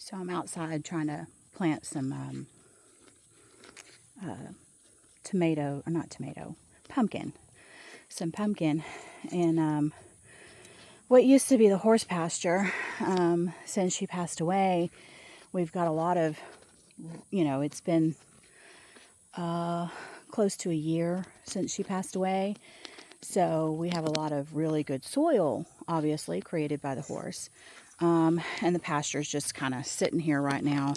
So I'm outside trying to plant some tomato, or not tomato, pumpkin. Some pumpkin in what used to be the horse pasture. Since she passed away, we've got a lot of, it's been close to a year since she passed away. So we have a lot of really good soil, obviously, created by the horse. And the pasture is just kind of sitting here right now,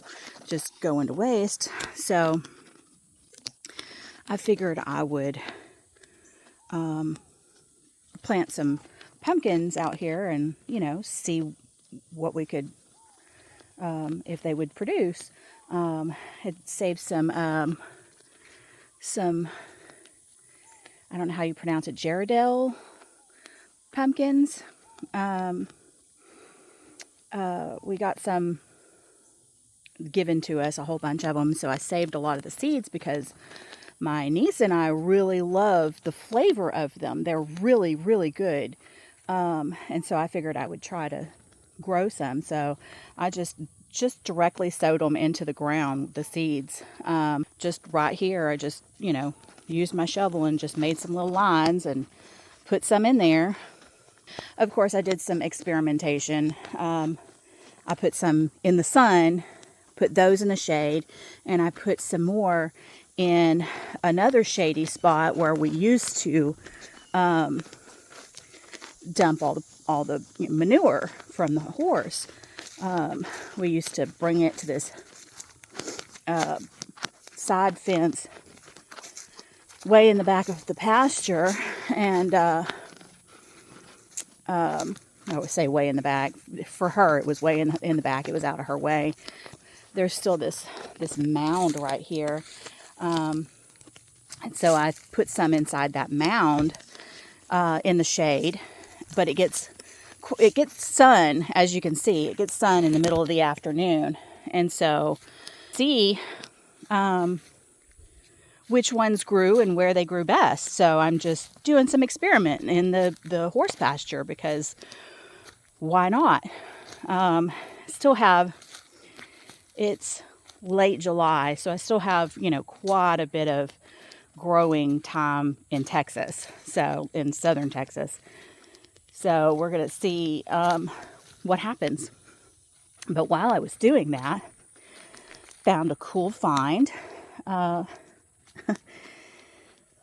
just going to waste. So I figured I would plant some pumpkins out here and, see what we could, if they would produce. It saved some, I don't know how you pronounce it, Gerardelle pumpkins. We got some given to us, a whole bunch of them, so I saved a lot of the seeds because my niece and I really love the flavor of them. They're really, really good. And so I figured I would try to grow some. So I just directly sowed them into the ground, the seeds. Just right here, I just, used my shovel and just made some little lines and put some in there. Of course, I did some experimentation. I put some in the sun, put those in the shade, and I put some more in another shady spot where we used to dump all the manure from the horse. We used to bring it to this side fence way in the back of the pasture, and I would say way in the back. For her, it was way in the back. It was out of her way. There's still this mound right here. And so I put some inside that mound in the shade, but it gets sun, as you can see. It gets sun in the middle of the afternoon, and so see which ones grew and where they grew best. So I'm just doing some experiment in the horse pasture because why not? Still have, it's late July, so I still have, quite a bit of growing time in Texas, so in southern Texas. So we're going to see what happens. But while I was doing that, found a cool find.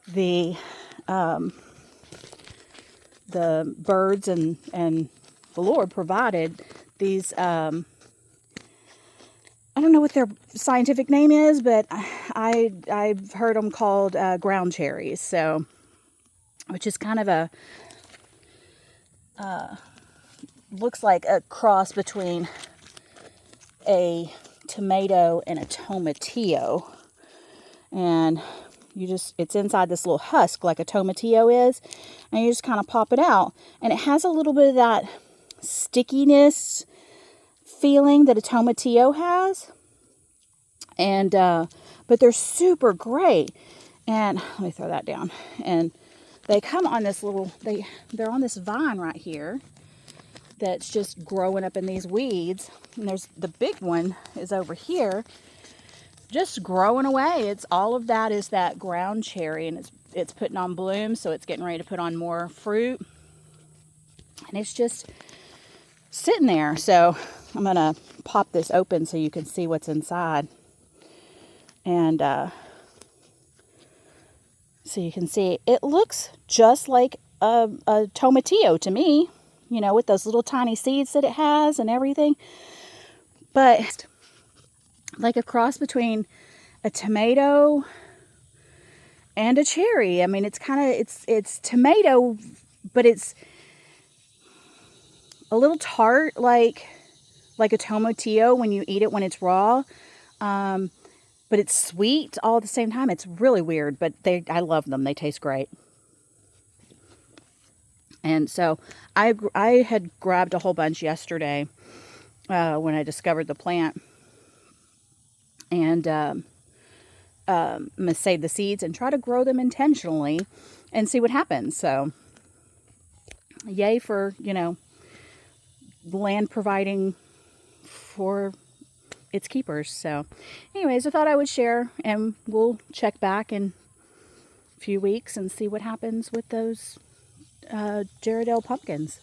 The birds and the Lord provided these, I don't know what their scientific name is, but I've heard them called ground cherries. So, which is kind of looks like a cross between a tomato and a tomatillo. And it's inside this little husk like a tomatillo is, and you just kind of pop it out, and it has a little bit of that stickiness feeling that a tomatillo has, and but they're super great. And let me throw that down. And they come on this they're on this vine right here that's just growing up in these weeds, and there's the big one is over here just growing away. It's all of that is that ground cherry, and it's putting on bloom, so it's getting ready to put on more fruit, and it's just sitting there. So I'm gonna pop this open so you can see what's inside, and so you can see it looks just like a tomatillo to me, with those little tiny seeds that it has and everything, but like a cross between a tomato and a cherry. I mean, it's kind of, it's tomato, but it's a little tart, like a tomatillo when you eat it when it's raw. But it's sweet all at the same time. It's really weird, but I love them. They taste great. And so I had grabbed a whole bunch yesterday when I discovered the plant. And I'm going to save the seeds and try to grow them intentionally and see what happens. So yay for, land providing for its keepers. So anyways, I thought I would share, and we'll check back in a few weeks and see what happens with those Jarrahdale pumpkins.